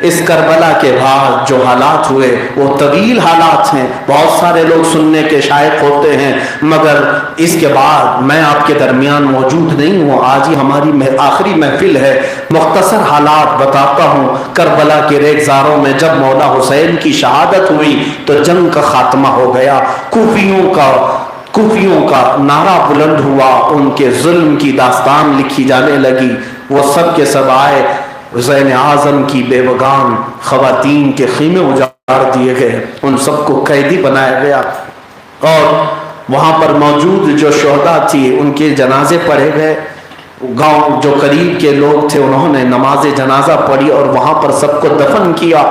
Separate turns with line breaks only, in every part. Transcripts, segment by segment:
اس کربلا کے بعد جو حالات ہوئے وہ طویل حالات ہیں، بہت سارے لوگ سننے کے شائق ہوتے ہیں، مگر اس کے بعد میں آپ کے درمیان موجود نہیں ہوں، آج ہی ہماری آخری محفل ہے، مختصر حالات بتاتا ہوں۔ کربلا کے ریگزاروں میں جب مولا حسین کی شہادت ہوئی تو جنگ کا خاتمہ ہو گیا، کوفیوں کا نعرہ بلند ہوا، ان کے ظلم کی داستان لکھی جانے لگی، وہ سب کے سب آئے، حسین اعظم کی بیوگان خواتین کے خیمے اجاڑ دیے گئے، ان سب کو قیدی بنایا گیا، اور وہاں پر موجود جو شہداء تھی ان کے جنازے پڑھے گئے، گاؤں جو قریب کے لوگ تھے انہوں نے نماز جنازہ پڑھی اور وہاں پر سب کو دفن کیا،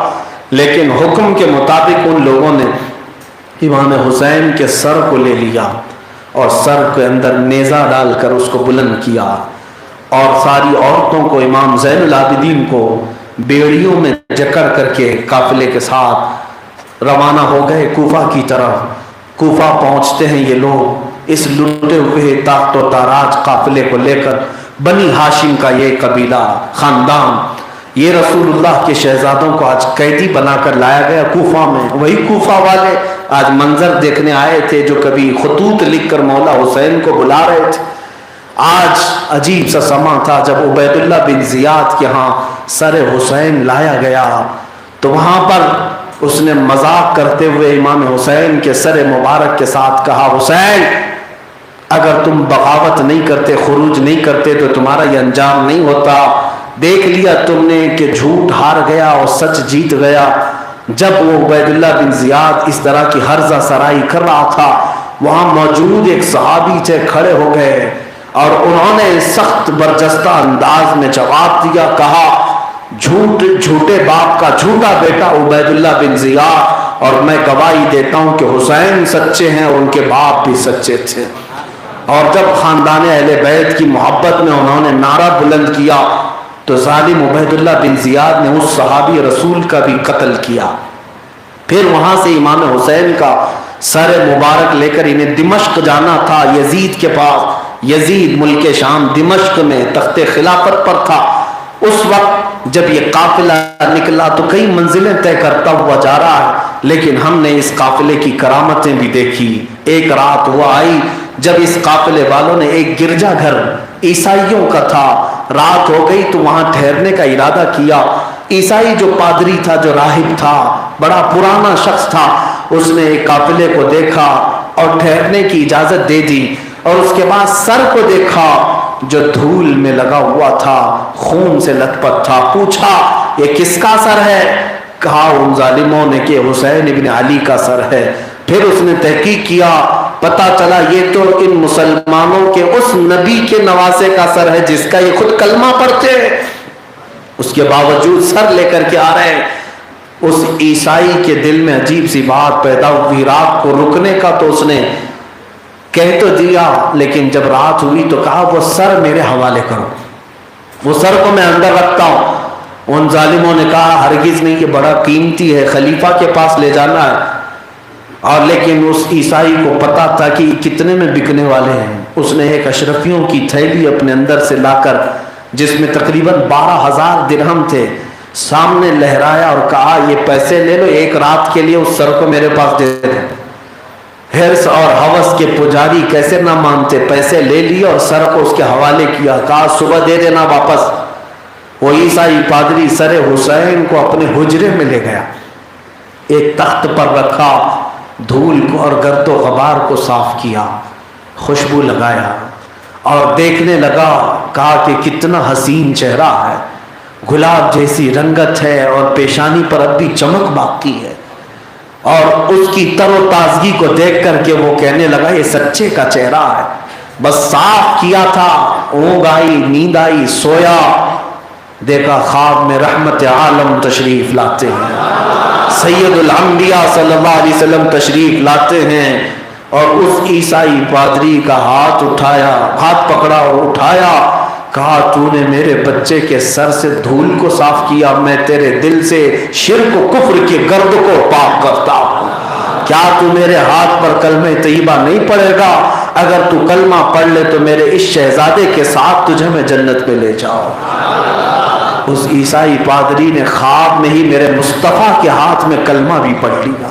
لیکن حکم کے مطابق ان لوگوں نے امام حسین کے سر کو لے لیا اور سر کے اندر نیزہ ڈال کر اس کو بلند کیا، اور ساری عورتوں کو امام زین العابدین کو بیڑیوں میں جکڑ کر کے قافلے کے ساتھ روانہ ہو گئے کوفہ کی طرف۔ کوفہ پہنچتے ہیں یہ لوگ اس لٹے ہوئے تاخت و تاراج قافلے کو لے کر، بنی ہاشم کا یہ قبیلہ خاندان، یہ رسول اللہ کے شہزادوں کو آج قیدی بنا کر لایا گیا کوفہ میں۔ وہی کوفہ والے آج منظر دیکھنے آئے تھے جو کبھی خطوط لکھ کر مولا حسین کو بلا رہے تھے۔ آج عجیب سا سما تھا جب عبید اللہ بن زیاد کے ہاں سر حسین لایا گیا تو وہاں پر اس نے مذاق کرتے ہوئے امام حسین کے سر مبارک کے ساتھ کہا، حسین اگر تم بغاوت نہیں کرتے، خروج نہیں کرتے تو تمہارا یہ انجام نہیں ہوتا، دیکھ لیا تم نے کہ جھوٹ ہار گیا اور سچ جیت گیا۔ جب وہ عبید اللہ بن زیاد اس طرح کی ہرزہ سرائی کر رہا تھا، وہاں موجود ایک صحابی سے کھڑے ہو گئے اور انہوں نے سخت برجستہ انداز میں جواب دیا، کہا جھوٹے باپ کا جھوٹا بیٹا عبید اللہ بن زیاد، اور میں گواہی دیتا ہوں کہ حسین سچے ہیں اور ان کے باپ بھی سچے تھے۔ اور جب خاندان اہل بیت کی محبت میں انہوں نے نعرہ بلند کیا تو ظالم عبید اللہ بن زیاد نے اس صحابی رسول کا بھی قتل کیا۔ پھر وہاں سے امام حسین کا سر مبارک لے کر انہیں دمشق جانا تھا، یزید کے پاس۔ یزید ملک شام دمشق میں تخت خلافت پر تھا۔ اس وقت جب یہ قافلہ نکلا تو کئی منزلیں طے کرتا ہوا جا رہا ہے، لیکن ہم نے اس قافلے کی کرامتیں بھی دیکھی۔ ایک رات وہ آئی جب اس قافلے والوں نے ایک گرجا گھر عیسائیوں کا تھا، رات ہو گئی تو وہاں ٹھہرنے کا ارادہ کیا۔ عیسائی جو پادری تھا، جو راہب تھا، بڑا پرانا شخص تھا، اس نے ایک قافلے کو دیکھا اور ٹھہرنے کی اجازت دے دی، اور اس کے بعد سر کو دیکھا جو دھول میں لگا ہوا تھا، خون سے لت پت تھا۔ پوچھا یہ کس کا سر ہے؟ کہا ان ظالموں نے کہ حسین ابن علی کا سر ہے۔ پھر اس نے تحقیق کیا، پتا چلا یہ تو ان مسلمانوں کے اس نبی کے نواسے کا سر ہے جس کا یہ خود کلمہ پڑھتے ہیں، اس کے باوجود سر لے کر کے آ رہے ہیں۔ اس عیسائی کے دل میں عجیب سی بات پیدا ہوئی، رات کو رکنے کا تو اس نے کہہ تو دیا، لیکن جب رات ہوئی تو کہا وہ سر میرے حوالے کرو، وہ سر کو میں اندر رکھتا ہوں۔ ان ظالموں نے کہا ہرگز نہیں، یہ بڑا قیمتی ہے، خلیفہ کے پاس لے جانا ہے۔ اور لیکن اس عیسائی کو پتا تھا کہ کتنے میں بکنے والے ہیں۔ اس نے ایک اشرفیوں کی تھیلی اپنے اندر سے لا کر جس میں تقریباً 12,000 درہم تھے سامنے لہرایا اور کہا یہ پیسے لے لو، ایک رات کے لیے اس سر کو میرے پاس دے دو۔ حرص اور ہوس کے پجاری کیسے نہ مانتے، پیسے لے لیے اور سر کو اس کے حوالے کیا، کہا صبح دے دینا واپس۔ وہ عیسائی پادری سر حسین کو اپنے حجرے میں لے گیا، ایک تخت پر رکھا، دھول کو اور گرد و غبار کو صاف کیا، خوشبو لگایا اور دیکھنے لگا، کہا کہ کتنا حسین چہرہ ہے، گلاب جیسی رنگت ہے اور پیشانی پر اب بھی چمک باقی ہے۔ اور اس کی تر و تازگی کو دیکھ کر کے وہ کہنے لگا یہ سچے کا چہرہ ہے، بس صاف کیا تھا، اونگ آئی، نیند آئی، سویا، دیکھا خواب میں رحمت عالم تشریف لاتے ہیں، سید الانبیاء صلی اللہ علیہ وسلم تشریف لاتے ہیں۔ اور اس عیسائی پادری کا ہاتھ اٹھایا، ہاتھ پکڑا اور اٹھایا، کہا تو نے میرے بچے کے سر سے دھول کو صاف کیا، میں تیرے دل سے شرک و کفر کے گرد کو پاک کرتا ہوں، کیا تو میرے ہاتھ پر کلمہ طیبہ نہیں پڑھے گا؟ اگر تو کلمہ پڑھ لے تو میرے اس شہزادے کے ساتھ تجھے میں جنت میں لے جاؤں۔ اس عیسائی پادری نے خواب میں ہی میرے مصطفیٰ کے ہاتھ میں کلمہ بھی پڑھ لیا،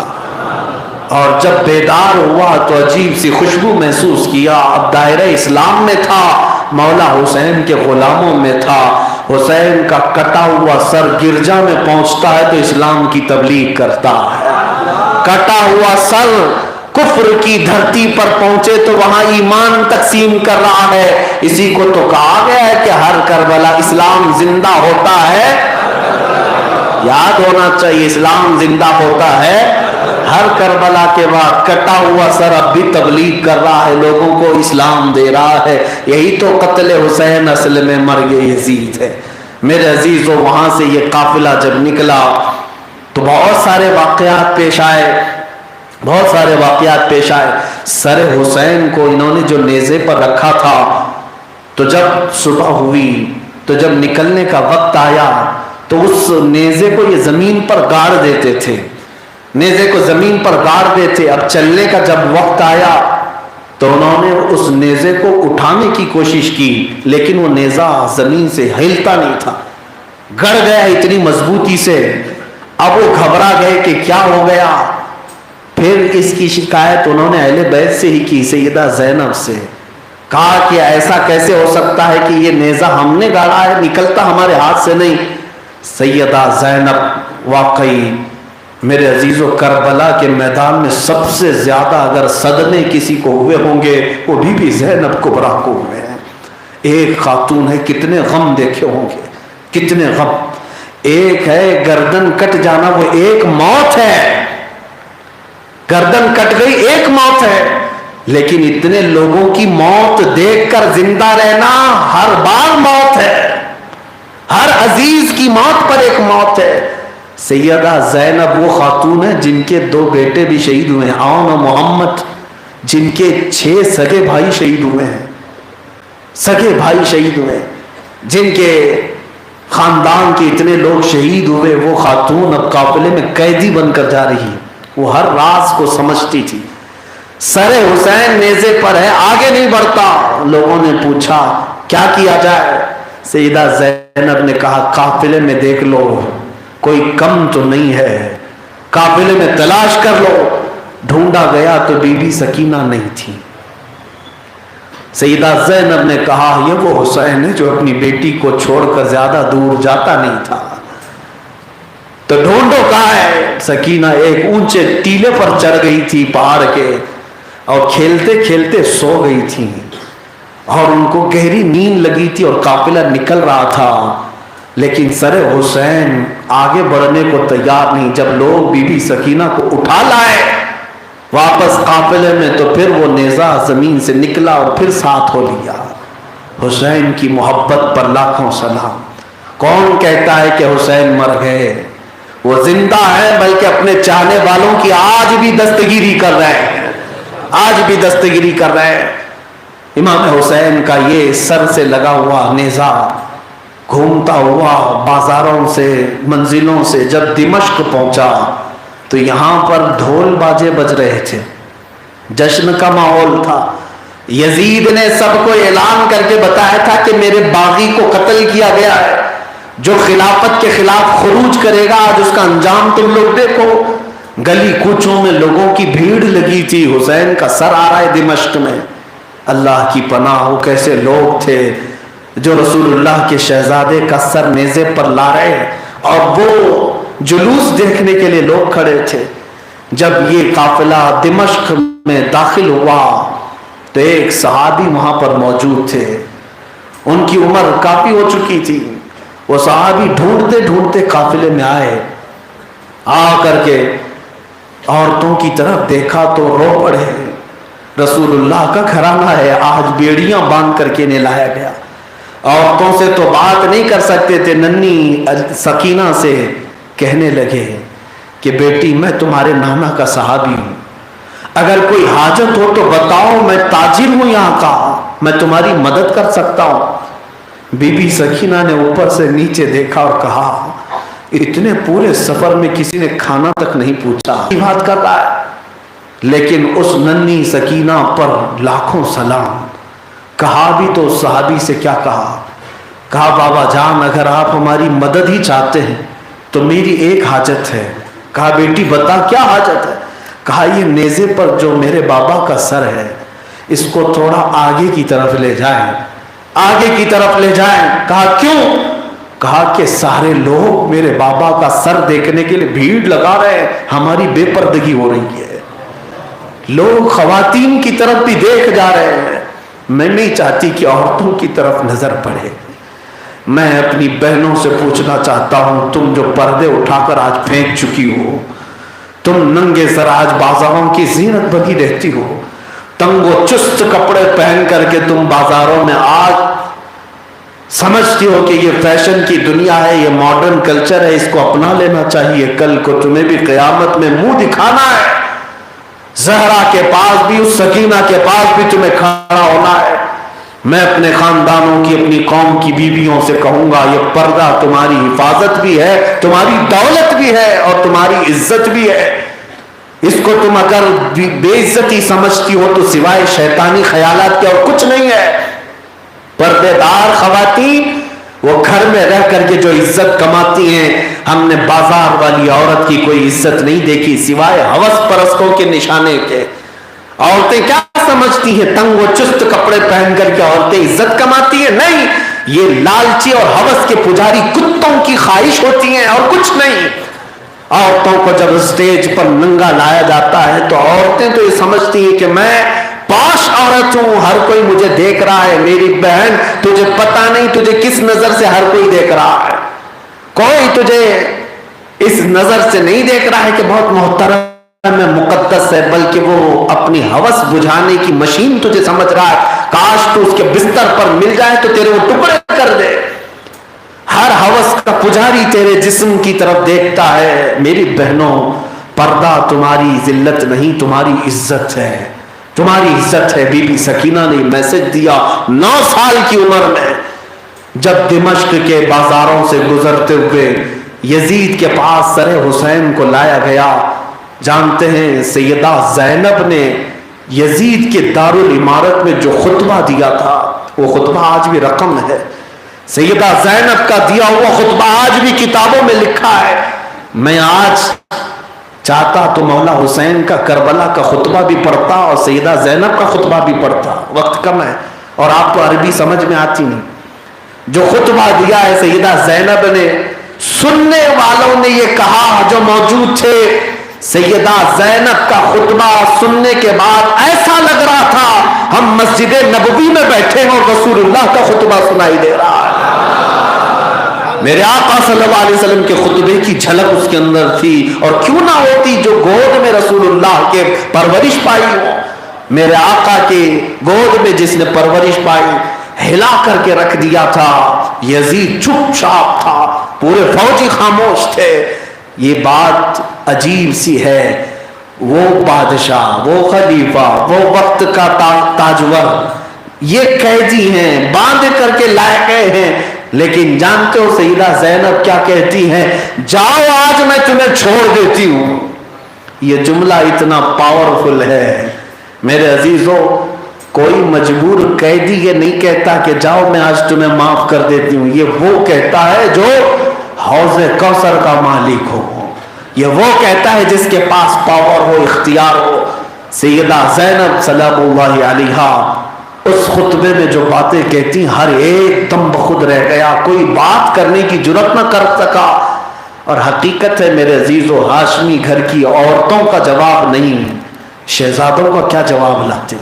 اور جب بیدار ہوا تو عجیب سی خوشبو محسوس کیا۔ اب دائرہ اسلام میں تھا، مولا حسین کے غلاموں میں تھا۔ حسین کا کٹا ہوا سر گرجا میں پہنچتا ہے تو اسلام کی تبلیغ کرتا ہے، کٹا ہوا سر کفر کی دھرتی پر پہنچے تو وہاں ایمان تقسیم کر رہا ہے۔ اسی کو تو کہا گیا ہے کہ ہر کربلا اسلام زندہ ہوتا ہے، یاد ہونا چاہیے، اسلام زندہ ہوتا ہے ہر کربلا کے بعد۔ کٹا ہوا سر اب بھی تبلیغ کر رہا ہے، لوگوں کو اسلام دے رہا ہے۔ یہی تو قتل حسین اصل میں مرگ یزید ہے میرے عزیزوں۔ وہاں سے یہ قافلہ جب نکلا تو بہت سارے واقعات پیش آئے، بہت سارے واقعات پیش آئے۔ سر حسین کو انہوں نے جو نیزے پر رکھا تھا، تو جب صبح ہوئی تو جب نکلنے کا وقت آیا تو اس نیزے کو یہ زمین پر گاڑ دیتے تھے، نیزے کو زمین پر گاڑ دیتے۔ اب چلنے کا جب وقت آیا تو انہوں نے اس نیزے کو اٹھانے کی کوشش کی، لیکن وہ نیزہ زمین سے ہلتا نہیں تھا، گڑ گیا اتنی مضبوطی سے۔ اب وہ گھبرا گئے کہ کیا ہو گیا۔ پھر اس کی شکایت انہوں نے اہل بیت سے ہی کی، سیدہ زینب سے کہا کہ ایسا کیسے ہو سکتا ہے کہ یہ نیزہ ہم نے گاڑا ہے، نکلتا ہمارے ہاتھ سے نہیں۔ سیدہ زینب واقعی میرے عزیزو کربلا کے میدان میں سب سے زیادہ اگر صدمے کسی کو ہوئے ہوں گے وہ بی بی زینب کبریٰ کو ہوئے ہیں۔ ایک خاتون ہے، کتنے غم دیکھے ہوں گے، کتنے غم۔ ایک ہے گردن کٹ جانا، وہ ایک موت ہے، گردن کٹ گئی ایک موت ہے، لیکن اتنے لوگوں کی موت دیکھ کر زندہ رہنا ہر بار موت ہے، ہر عزیز کی موت پر ایک موت ہے۔ سیدہ زینب وہ خاتون ہے جن کے 2 بیٹے بھی شہید ہوئے ہیں، عون و محمد، جن کے 6 سگے بھائی شہید ہوئے ہیں، سگے بھائی شہید ہوئے ہیں، جن کے خاندان کے اتنے لوگ شہید ہوئے۔ وہ خاتون اب قافلے میں قیدی بن کر جا رہی، وہ ہر راز کو سمجھتی تھی۔ سر حسین نیزے پر ہے، آگے نہیں بڑھتا۔ لوگوں نے پوچھا کیا کیا جائے؟ سیدہ زینب نے کہا قافلے میں دیکھ لو کوئی کم تو نہیں ہے، قافلے میں تلاش کر لو۔ ڈھونڈا گیا تو بی بی سکینہ نہیں تھی۔ سیدہ زینب نے کہا یہ وہ حسین ہے جو اپنی بیٹی کو چھوڑ کر زیادہ دور جاتا نہیں تھا، تو ڈھونڈو کہاں ہے؟ سکینہ ایک اونچے ٹیلے پر چڑھ گئی تھی پہاڑ کے، اور کھیلتے کھیلتے سو گئی تھی، اور ان کو گہری نیند لگی تھی اور قافلہ نکل رہا تھا، لیکن سر حسین آگے بڑھنے کو تیار نہیں۔ جب لوگ بی بی سکینہ کو اٹھا لائے واپس قافلے میں تو پھر وہ نیزہ زمین سے نکلا اور پھر ساتھ ہو لیا۔ حسین کی محبت پر لاکھوں سلام۔ کون کہتا ہے کہ حسین مر گئے؟ وہ زندہ ہے، بلکہ اپنے چاہنے والوں کی آج بھی دستگیری کر رہے ہیں، آج بھی دستگیری کر رہے ہیں۔ امام حسین کا یہ سر سے لگا ہوا نیزہ گھومتا ہوا بازاروں سے منزلوں سے جب دمشق پہنچا تو یہاں پر ڈھول باجے بج رہے تھے، جشن کا ماحول تھا۔ یزید نے سب کو اعلان کر کے بتایا تھا کہ میرے باغی کو قتل کیا گیا ہے، جو خلافت کے خلاف خروج کرے گا آج اس کا انجام تم لوگ دیکھو۔ گلی کوچوں میں لوگوں کی بھیڑ لگی تھی، حسین کا سر آ رہا ہے دمشق میں۔ اللہ کی پناہ ہو کیسے لوگ تھے جو رسول اللہ کے شہزادے کا سر نیزے پر لا رہے ہیں، اور وہ جلوس دیکھنے کے لیے لوگ کھڑے تھے۔ جب یہ قافلہ دمشق میں داخل ہوا تو ایک صحابی وہاں پر موجود تھے، ان کی عمر کافی ہو چکی تھی۔ وہ صحابی ڈھونڈتے ڈھونڈتے قافلے میں آئے، آ کر کے عورتوں کی طرف دیکھا تو رو پڑے۔ رسول اللہ کا گھرانہ ہے، آج بیڑیاں باندھ کر کے انہیں لایا گیا۔ عورتوں سے تو بات نہیں کر سکتے تھے، ننھی سکینہ سے کہنے لگے کہ بیٹی میں تمہارے نانا کا صحابی ہوں، اگر کوئی حاجت ہو تو بتاؤ، میں تاجر ہوں یہاں کا، میں تمہاری مدد کر سکتا ہوں۔ بی بی سکینہ نے اوپر سے نیچے دیکھا اور کہا اتنے پورے سفر میں کسی نے کھانا تک نہیں پوچھا، بات کر رہا ہے۔ لیکن اس ننھی سکینہ پر لاکھوں سلام۔ کہا بھی تو صحابی سے کیا کہا؟ کہا بابا جان اگر آپ ہماری مدد ہی چاہتے ہیں تو میری ایک حاجت ہے. کہا بیٹی بتا کیا حاجت ہے؟ کہا یہ نیزے پر جو میرے بابا کا سر ہے اس کو تھوڑا آگے کی طرف لے جائیں، آگے کی طرف لے جائیں. کہا کیوں؟ کہا کہ سارے لوگ میرے بابا کا سر دیکھنے کے لیے بھیڑ لگا رہے ہیں، ہماری بے پردگی ہو رہی ہے، لوگ خواتین کی طرف بھی دیکھ جا رہے ہیں، میں نہیں چاہتی کہ عورتوں کی طرف نظر پڑے. میں اپنی بہنوں سے پوچھنا چاہتا ہوں تم جو پردے اٹھا کر آج پھینک چکی ہو، تم ننگے سر آج بازاروں کی زینت بنی رہتی ہو، تنگ و چست کپڑے پہن کر کے تم بازاروں میں آج سمجھتی ہو کہ یہ فیشن کی دنیا ہے، یہ ماڈرن کلچر ہے، اس کو اپنا لینا چاہیے، کل کو تمہیں بھی قیامت میں منہ دکھانا ہے، زہرا کے پاس بھی اس سکینہ کے پاس بھی تمہیں کھڑا ہونا ہے. میں اپنے خاندانوں کی اپنی قوم کی بیویوں سے کہوں گا یہ پردہ تمہاری حفاظت بھی ہے، تمہاری دولت بھی ہے اور تمہاری عزت بھی ہے. اس کو تم اگر بے عزتی سمجھتی ہو تو سوائے شیطانی خیالات کے اور کچھ نہیں ہے. پردے دار خواتین وہ گھر میں رہ کر کے جو عزت کماتی ہیں، ہم نے بازار والی عورت کی کوئی عزت نہیں دیکھی سوائے ہوس پرستوں کے نشانے کے. عورتیں کیا سمجھتی ہیں تنگ و چست کپڑے پہن کر کے عورتیں عزت کماتی ہیں؟ نہیں، یہ لالچی اور ہوس کے پجاری کتوں کی خواہش ہوتی ہیں اور کچھ نہیں. عورتوں کو جب اسٹیج پر ننگا لایا جاتا ہے تو عورتیں تو یہ سمجھتی ہیں کہ میں پاش عورت ہوں، ہر کوئی مجھے دیکھ رہا ہے. میری بہن تجھے پتا نہیں تجھے کس نظر سے ہر کوئی دیکھ رہا ہے، کوئی تجھے اس نظر سے نہیں دیکھ رہا ہے کہ بہت محترم میں مقدس ہے، بلکہ وہ اپنی ہوس بجھانے کی مشین تجھے سمجھ رہا ہے. کاش تو اس کے بستر پر مل جائے تو تیرے وہ ٹکڑے کر دے. ہر ہوس کا پجاری تیرے جسم کی طرف دیکھتا ہے. میری بہنوں، پردہ تمہاری ذلت نہیں، تمہاری عزت ہے، تمہاری عزت ہے. بی بی سکینہ نے میسج دیا 9 سال کی عمر میں، جب دمشق کے بازاروں سے گزرتے ہوئے یزید کے پاس سر حسین کو لایا گیا. جانتے ہیں سیدہ زینب نے یزید کے دارالعمارت میں جو خطبہ دیا تھا وہ خطبہ آج بھی رقم ہے. سیدہ زینب کا دیا ہوا خطبہ آج بھی کتابوں میں لکھا ہے. میں آج چاہتا تو مولا حسین کا کربلا کا خطبہ بھی پڑھتا اور سیدہ زینب کا خطبہ بھی پڑھتا. وقت کم ہے اور آپ کو عربی سمجھ میں آتی نہیں. جو خطبہ دیا ہے سیدہ زینب نے، سننے والوں نے یہ کہا جو موجود تھے، سیدہ زینب کا خطبہ سننے کے بعد ایسا لگ رہا تھا ہم مسجد نبوی میں بیٹھے ہیں اور رسول اللہ کا خطبہ سنائی دے رہا ہے. میرے آقا صلی اللہ علیہ وسلم کے خطبے کی جھلک اس کے اندر تھی. اور کیوں نہ ہوتی جو گود میں رسول اللہ کے پرورش پائی ہو. میرے آقا کے گود میں جس نے پرورش پائی، ہلا کر کے رکھ دیا تھا. یزید چپ چاپ تھا، پورے فوجی خاموش تھے. یہ بات عجیب سی ہے، وہ بادشاہ، وہ خلیفہ، وہ وقت کا تاجور، یہ قیدی ہیں، باندھ کر کے لائے گئے ہیں. لیکن جانتے ہو سیدہ زینب کیا کہتی ہیں؟ جاؤ آج میں تمہیں چھوڑ دیتی ہوں. یہ جملہ اتنا پاورفل ہے میرے عزیزوں. کوئی مجبور قیدی یہ نہیں کہتا کہ جاؤ میں آج تمہیں معاف کر دیتی ہوں. یہ وہ کہتا ہے جو حوض کوثر کا مالک ہو، یہ وہ کہتا ہے جس کے پاس پاور ہو، اختیار ہو. سیدہ زینب سلام اللہ علیہا اس خطبے میں جو باتیں کہتی ہر ایک دم بخود رہ گیا، کوئی بات کرنے کی جرات نہ کر سکا. اور حقیقت ہے میرے عزیزو، ہاشمی گھر کی عورتوں کا جواب نہیں، شہزادوں کا کیا جواب لاتے.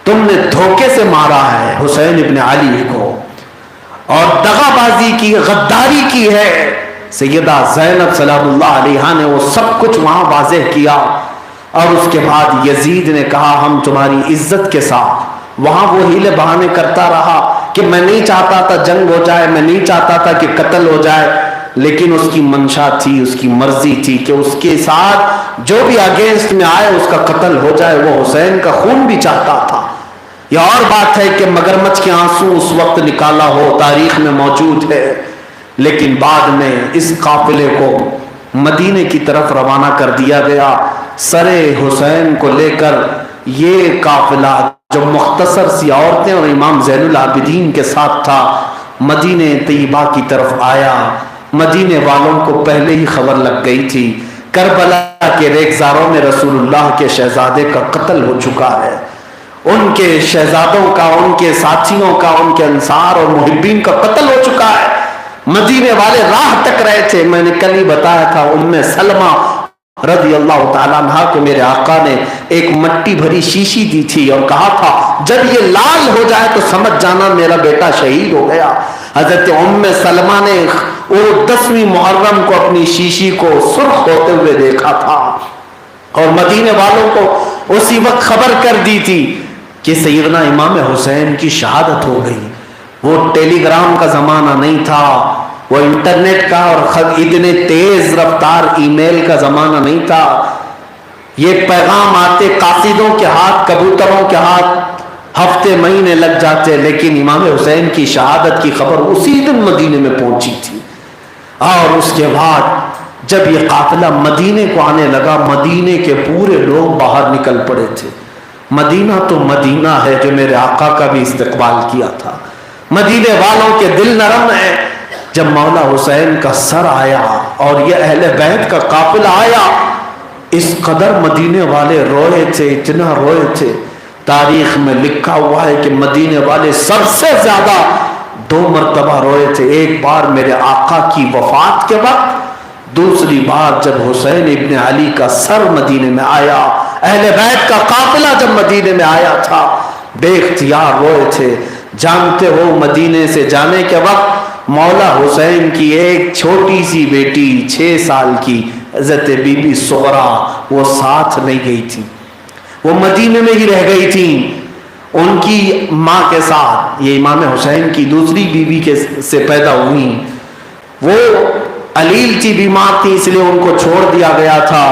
تم نے دھوکے سے مارا ہے حسین ابن علی کو اور دغا بازی کی، غداری کی ہے. سیدہ زینب سلام اللہ علیہا نے وہ سب کچھ وہاں واضح کیا. اور اس کے بعد یزید نے کہا ہم تمہاری عزت کے ساتھ، وہاں وہ ہیلے بہانے کرتا رہا کہ میں نہیں چاہتا تھا جنگ ہو جائے، میں نہیں چاہتا تھا کہ قتل ہو جائے. لیکن اس کی منشا تھی، اس کی مرضی تھی کہ اس کے ساتھ جو بھی اگینسٹ میں آئے اس کا قتل ہو جائے. وہ حسین کا خون بھی چاہتا تھا. یہ اور بات ہے کہ مگرمچھ کے آنسو اس وقت نکالا ہو، تاریخ میں موجود ہے. لیکن بعد میں اس قافلے کو مدینے کی طرف روانہ کر دیا گیا. سر حسین کو لے کر یہ قافلہ جو مختصر سی عورتیں اور امام زین العابدین کے ساتھ تھا، مدینے طیبہ کی طرف آیا۔ مدینے والوں کو پہلے ہی خبر لگ گئی تھی کربلا کے ریگزاروں میں رسول اللہ کے شہزادے کا قتل ہو چکا ہے، ان کے شہزادوں کا، ان کے ساتھیوں کا، ان کے انصار اور محبین کا قتل ہو چکا ہے۔ مدینے والے راہ تک رہے تھے۔ میں نے کل ہی بتایا تھا ام سلمہ رضی اللہ تعالیٰ عنہ کو میرے آقا نے ایک مٹی بھری شیشی دی تھی اور کہا تھا جب یہ لال ہو جائے تو سمجھ جانا میرا بیٹا شہید ہو گیا۔ حضرت ام سلمہ نے وہ 10ویں محرم کو اپنی شیشی کو سرخ ہوتے ہوئے دیکھا تھا اور مدینے والوں کو اسی وقت خبر کر دی تھی کہ سیدنا امام حسین کی شہادت ہو گئی۔ وہ ٹیلی گرام کا زمانہ نہیں تھا، وہ انٹرنیٹ کا اور اتنے تیز رفتار ای میل کا زمانہ نہیں تھا۔ یہ پیغام آتے قاصدوں کے ہاتھ، کبوتروں کے ہاتھ ہفتے مہینے لگ جاتے، لیکن امام حسین کی شہادت کی خبر اسی دن مدینے میں پہنچی تھی۔ اور اس کے بعد جب یہ قافلہ مدینے کو آنے لگا، مدینے کے پورے لوگ باہر نکل پڑے تھے۔ مدینہ تو مدینہ ہے جو میرے آقا کا بھی استقبال کیا تھا۔ مدینے والوں کے دل نرم ہیں۔ جب مولا حسین کا سر آیا اور یہ اہل بیت کا قافلہ آیا، اس قدر مدینے والے روئے تھے، اتنا روئے تھے، تاریخ میں لکھا ہوا ہے کہ مدینے والے سب سے زیادہ 2 مرتبہ روئے تھے۔ ایک بار میرے آقا کی وفات کے وقت، دوسری بار جب حسین ابن علی کا سر مدینے میں آیا، اہل بیت کا قافلہ جب مدینے میں آیا تھا، بے اختیار روئے تھے۔ جانتے ہو مدینے سے جانے کے وقت مولا حسین کی ایک چھوٹی سی بیٹی 6 سال کی حضرت بی بی سغرا وہ ساتھ نہیں گئی تھی، وہ مدینے میں ہی رہ گئی تھی ان کی ماں کے ساتھ۔ یہ امام حسین کی دوسری بیوی سے پیدا ہوئی، وہ علیل کی بیمار تھی اس لیے ان کو چھوڑ دیا گیا تھا۔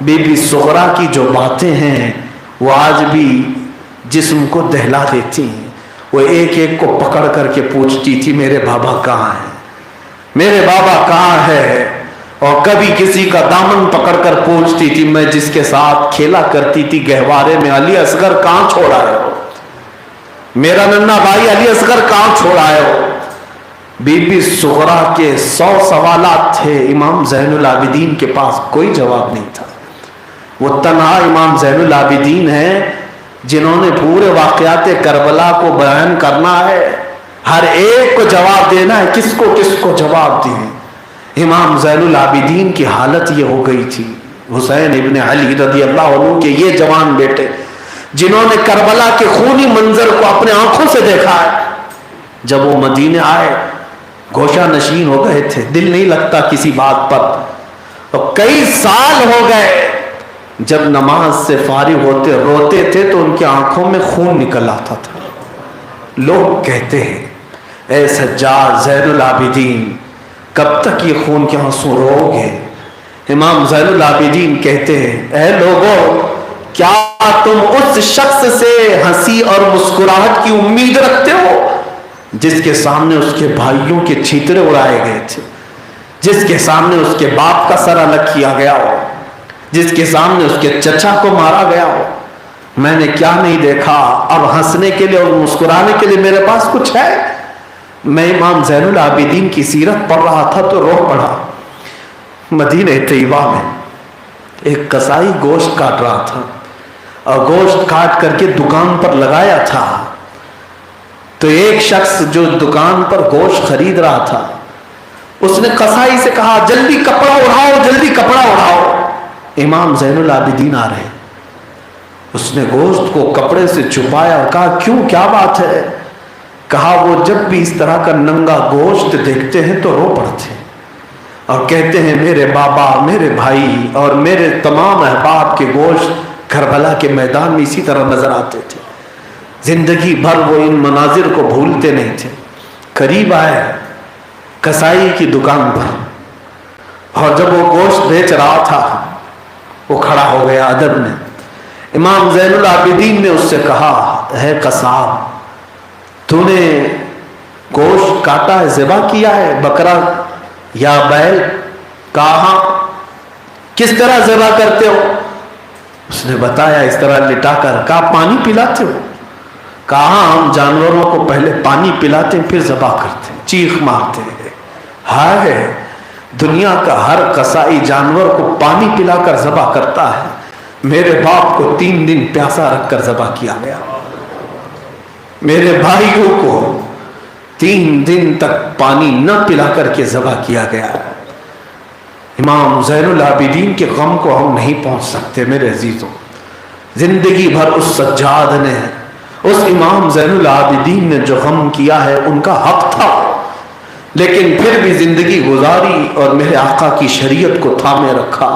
بی بی سغرا کی جو باتیں ہیں وہ آج بھی جسم کو دہلا دیتی ہیں۔ وہ ایک ایک کو پکڑ کر کے پوچھتی تھی میرے بابا کہاں ہے، میرے بابا کہاں ہے، اور کبھی کسی کا دامن پکڑ کر پوچھتی تھی میں جس کے ساتھ کھیلا کرتی تھی گہوارے میں، علی اصغر کہاں چھوڑ آئے ہو، میرا ننھا بھائی علی اصغر کہاں چھوڑ آئے ہو۔ بی بی سغرا کے 100 سوالات تھے، امام زین العابدین کے پاس کوئی جواب نہیں تھا۔ وہ تنہا امام زین العابدین ہیں جنہوں نے پورے واقعات کربلا کو بیان کرنا ہے، ہر ایک کو جواب دینا ہے، کس کو جواب دیں۔ امام زین العابدین کی حالت یہ ہو گئی تھی، حسین ابن علی رضی اللہ عنہ کے یہ جوان بیٹے جنہوں نے کربلا کے خونی منظر کو اپنے آنکھوں سے دیکھا ہے، جب وہ مدینے آئے گوشہ نشین ہو گئے تھے، دل نہیں لگتا کسی بات پر، اور کئی سال ہو گئے جب نماز سے فارغ ہوتے روتے تھے تو ان کی آنکھوں میں خون نکل آتا تھا۔ لوگ کہتے ہیں اے سجاد زین العابدین کب تک یہ خون کے آنسو رو گے؟ امام زین العابدین کہتے ہیں اے لوگوں، کیا تم اس شخص سے ہنسی اور مسکراہٹ کی امید رکھتے ہو جس کے سامنے اس کے بھائیوں کے چھیترے اڑائے گئے تھے، جس کے سامنے اس کے باپ کا سر الگ کیا گیا ہو، جس کے سامنے اس کے چچا کو مارا گیا ہو؟ میں نے کیا نہیں دیکھا، اب ہنسنے کے لیے اور مسکرانے کے لیے میرے پاس کچھ ہے؟ میں امام زین العابدین کی سیرت پڑھ رہا تھا تو رو پڑا۔ مدینہ طیبہ میں ایک قصائی گوشت کاٹ رہا تھا اور گوشت کاٹ کر کے دکان پر لگایا تھا، تو ایک شخص جو دکان پر گوشت خرید رہا تھا اس نے قصائی سے کہا جلدی کپڑا اڑاؤ، جلدی کپڑا اڑاؤ، امام زین العابدین آ رہے۔ اس نے گوشت کو کپڑے سے چھپایا اور کہا کیوں، کیا بات ہے؟ کہا وہ جب بھی اس طرح کا ننگا گوشت دیکھتے ہیں تو رو پڑتے ہیں اور کہتے ہیں میرے بابا، میرے بھائی اور میرے تمام احباب کے گوشت کربلا کے میدان میں اسی طرح نظر آتے تھے، زندگی بھر وہ ان مناظر کو بھولتے نہیں تھے۔ قریب آئے قصائی کی دکان پر اور جب وہ گوشت بیچ رہا تھا وہ کھڑا ہو گیا ادب میں۔ امام زین العابدین نے اس سے کہا ہے قصاب، تو نے گوشت کاٹا ہے، ذبح کیا ہے، بکرا یا بیل؟ کہا کس طرح ذبح کرتے ہو؟ اس نے بتایا اس طرح لٹا کر۔ کہا پانی پلاتے ہو؟ کہاں ہم جانوروں کو پہلے پانی پلاتے ہیں پھر ذبح کرتے ہیں، چیخ مارتے ہیں. ہائے، دنیا کا ہر قصائی جانور کو پانی پلا کر ذبح کرتا ہے، میرے باپ کو 3 دن پیاسا رکھ کر ذبح کیا گیا، میرے بھائیوں کو 3 دن تک پانی نہ پلا کر کے ذبح کیا گیا. امام زین العابدین کے غم کو ہم نہیں پہنچ سکتے میرے عزیزوں. زندگی بھر اس سجاد نے، اس امام زین العابدین نے جو غم کیا ہے ان کا حق تھا، لیکن پھر بھی زندگی گزاری اور میرے آقا کی شریعت کو تھامے رکھا.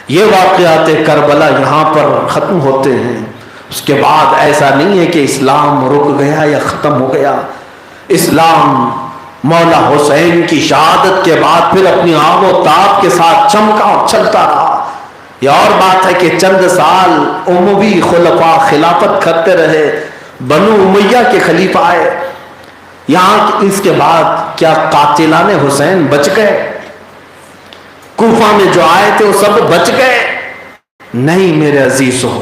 یہ واقعات کربلا یہاں پر ختم ہوتے ہیں. اس کے بعد ایسا نہیں ہے کہ اسلام رک گیا یا ختم ہو گیا. اسلام مولا حسین کی شہادت کے بعد پھر اپنی آب و تاب کے ساتھ چمکا اور چلتا رہا. یہ اور بات ہے کہ چند سال اموی خلفاء خلافت کرتے رہے، بنو امیہ کے خلیفہ آئے. یہاں اس کے بعد کیا قاتلان حسین بچ گئے؟ کوفہ میں جو آئے تھے وہ سب بچ گئے؟ نہیں میرے عزیزو،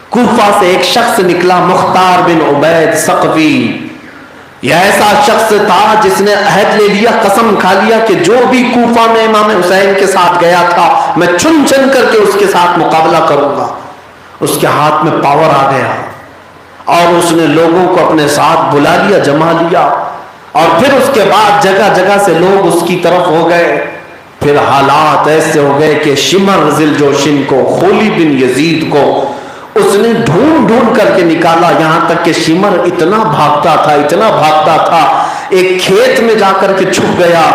کوفہ سے ایک شخص نکلا، مختار بن عبید ثقفی. یہ ایسا شخص تھا جس نے عہد لے لیا، قسم کھا لیا کہ جو بھی کوفہ میں امام حسین کے ساتھ گیا تھا میں چن چن کر کے اس کے ساتھ مقابلہ کروں گا. اس کے ہاتھ میں پاور آ گیا اور اس نے لوگوں کو اپنے ساتھ بلا لیا، جمع لیا، اور پھر اس کے بعد جگہ جگہ سے لوگ اس کی طرف ہو گئے. پھر حالات ایسے ہو گئے کہ شمر ذوالجوشن کو، خولی بن یزید کو اس نے ڈھونڈ ڈھونڈ کر کے نکالا، یہاں تک کہ شمر اتنا بھاگتا تھا، اتنا بھاگتا تھا، ایک کھیت میں جا کر کے چھپ گیا.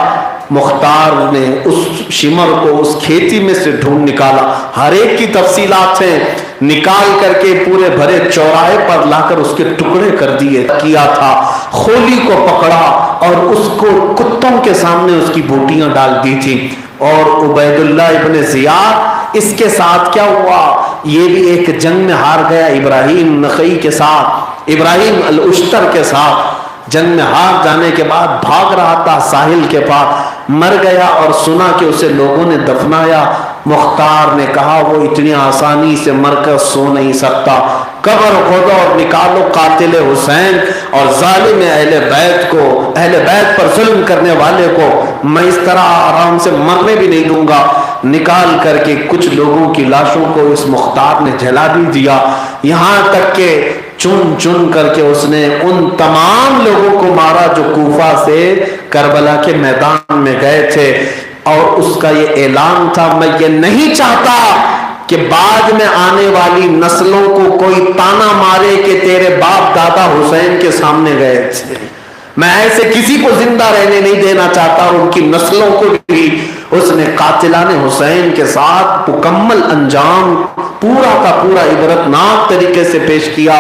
مختار نے اس شمر کو اس کھیتی میں سے ڈھونڈ نکالا. ہر ایک کی تفصیلات ہیں، نکال کر کے پورے بھرے چوراہے پر لا کر اس کے ٹکڑے کر دیے. کیا تھا خولی کو پکڑا اور اس کو کتوں کے سامنے اس کی بوٹیاں ڈال دی تھی. اور عبید اللہ ابن زیاد اس کے ساتھ کیا ہوا؟ یہ بھی ایک جنگ میں ہار گیا ابراہیم نخعی کے ساتھ، ابراہیم الاشتر کے ساتھ. جنگ میں ہار جانے کے بعد بھاگ رہا تھا ساحل کے پاس، مر گیا اور سنا کہ اسے لوگوں نے دفنایا. مختار نے کہا وہ اتنی آسانی سے مر کر سو نہیں سکتا، قبر کھودو اور نکالو قاتل حسین اور ظالم اہل بیت کو، اہل بیت پر ظلم کرنے والے کو. میں اس طرح آرام سے مرنے بھی نہیں دوں گا. نکال کر کے کچھ لوگوں کی لاشوں کو اس مختار نے جلا بھی دیا، یہاں تک کہ چن چن کر کے اس نے ان تمام لوگوں کو مارا جو کوفہ سے کربلا کے میدان میں گئے تھے. اور اس کا یہ اعلان تھا، میں یہ نہیں چاہتا کہ بعد میں آنے والی نسلوں کو کوئی تانا مارے کہ تیرے باپ دادا حسین کے سامنے گئے تھے. میں ایسے کسی کو زندہ رہنے نہیں دینا چاہتا، اور ان کی نسلوں کو بھی اس نے قاتلان حسین کے ساتھ مکمل انجام پورا کا پورا عبرتناک طریقے سے پیش کیا.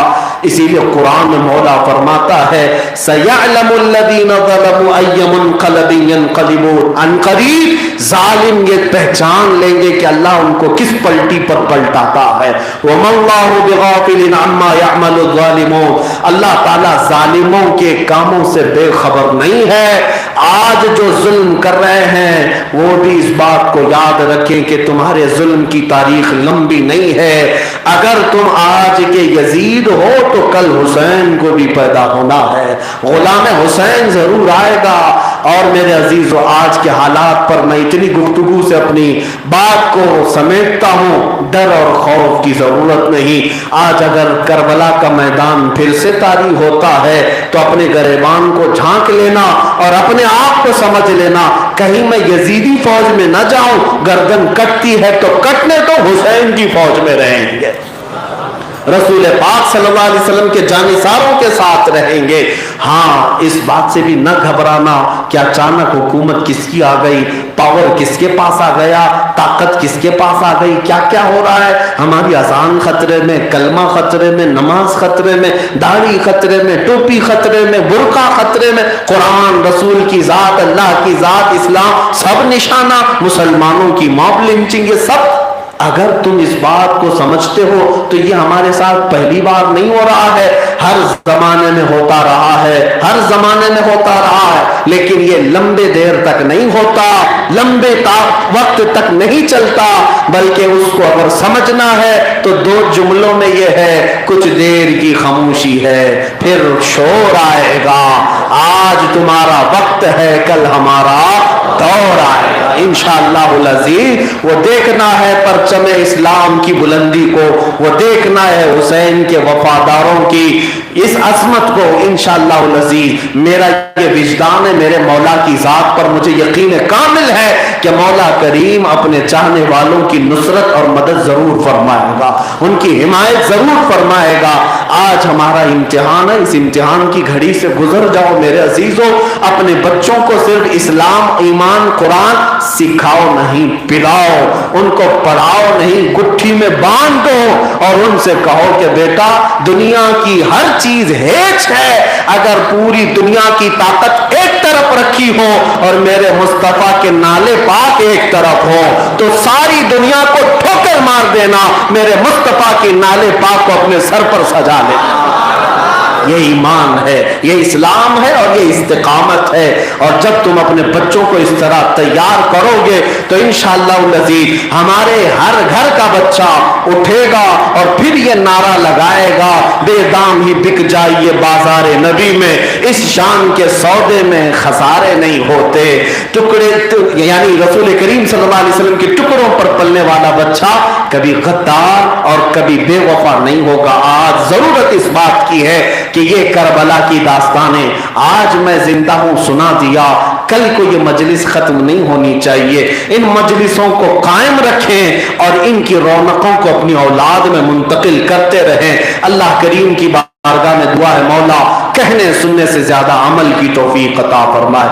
اسی لیے قرآن میں مولا فرماتا ہے سَيَعْلَمُ الَّذِينَ ظَلَمُوا أَيَّ مُنْقَلَبٍ يَنْقَلِبُونَ. ان قریب ظالم یہ پہچان لیں گے کہ اللہ ان کو کس پلٹی پر پلٹاتا ہے. وَمَا اللَّهُ بِغَافِلٍ عَمَّا يَعْمَلُ الظَّالِمُونَ. اللہ تعالیٰ ظالموں کے کاموں سے بے خبر نہیں ہے. آج جو ظلم کر رہے ہیں وہ بھی اس بات کو یاد رکھیں کہ تمہارے ظلم کی تاریخ لمبی نہیں ہے. اگر تم آج کے یزید ہو تو کل حسین کو بھی پیدا ہونا ہے، غلام حسین ضرور آئے گا. اور میرے عزیزو آج کے حالات پر میں اتنی گفتگو سے اپنی بات کو سمیٹتا ہوں، ڈر اور خوف کی ضرورت نہیں. آج اگر کربلا کا میدان پھر سے طاری ہوتا ہے تو اپنے گریبان کو جھانک لینا اور اپنے آپ کو سمجھ لینا کہیں میں یزیدی فوج میں نہ جاؤں. گردن کٹتی ہے تو کٹنے تو حسین کی فوج میں رہیں گے، رسول پاک صلی اللہ علیہ وسلم کے جانثاروں کے ساتھ رہیں گے. ہاں اس بات سے بھی نہ گھبرانا کہ اچانک حکومت کس کی آ گئی، پاور کس کے پاس آ گیا، طاقت کس کے پاس آ گئی، کیا کیا ہو رہا ہے. ہماری اذان خطرے میں، کلمہ خطرے میں، نماز خطرے میں، داڑھی خطرے میں، ٹوپی خطرے میں، برقع خطرے میں، قرآن، رسول کی ذات، اللہ کی ذات، اسلام سب نشانہ، مسلمانوں کی موب لنچنگ، یہ سب اگر تم اس بات کو سمجھتے ہو تو یہ ہمارے ساتھ پہلی بار نہیں ہو رہا ہے، ہر زمانے میں ہوتا رہا ہے، ہر زمانے میں ہوتا رہا ہے، لیکن یہ لمبے دیر تک نہیں ہوتا، لمبے وقت تک نہیں چلتا، بلکہ اس کو اگر سمجھنا ہے تو دو جملوں میں یہ ہے، کچھ دیر کی خاموشی ہے پھر شور آئے گا، آج تمہارا وقت ہے کل ہمارا دور آئے گا انشاءاللہ العزیز۔ وہ دیکھنا ہے پرچم اسلام کی بلندی کو، وہ دیکھنا ہے حسین کے وفاداروں کی اس عظمت کو انشاءاللہ العزیز۔ میرا یہ وجدان ہے، میرے مولا کی ذات پر مجھے یقین کامل ہے کہ مولا کریم اپنے چاہنے والوں کی نصرت اور مدد ضرور فرمائے گا، ان کی حمایت ضرور فرمائے گا۔ آج ہمارا امتحان ہے، اس امتحان کی گھڑی سے گزر جاؤ میرے عزیزوں، اپنے بچوں کو صرف اسلام، ایمان، قرآن سکھاؤ نہیں، پلاؤ، ان کو پڑھاؤ نہیں، گٹھی میں باندھ دو اور ان سے کہو کہ بیٹا دنیا کی ہر چیز ہیچ ہے، اگر پوری دنیا کی طاقت ایک طرف رکھی ہو اور میرے مصطفیٰ کے نالے پاک ایک طرف ہو تو ساری دنیا کو ٹھوکر مار دینا، میرے مصطفیٰ کے نالے پاک کو اپنے سر پر سجا لینا۔ یہ ایمان ہے، یہ اسلام ہے اور یہ استقامت ہے، اور جب تم اپنے بچوں کو اس طرح تیار کرو گے تو انشاءاللہ العزیز ہمارے ہر گھر کا بچہ اٹھے گا اور پھر یہ نعرہ لگائے گا، بے دام ہی بک جائیے بازار نبی میں، اس شان کے سودے میں خسارے نہیں ہوتے۔ ٹکڑے یعنی رسول کریم صلی اللہ علیہ وسلم کے ٹکڑوں پر پلنے والا بچہ کبھی غدار اور کبھی بے وفا نہیں ہوگا۔ آج ضرورت اس بات کی ہے کہ یہ کربلا کی داستانیں آج میں زندہ ہوں سنا دیا، کل کو یہ مجلس ختم نہیں ہونی چاہیے، ان مجلسوں کو قائم رکھیں اور ان کی رونقوں کو اپنی اولاد میں منتقل کرتے رہیں۔ اللہ کریم کی بارگاہ میں دعا ہے مولا کہنے سننے سے زیادہ عمل کی توفیق عطا فرمائے۔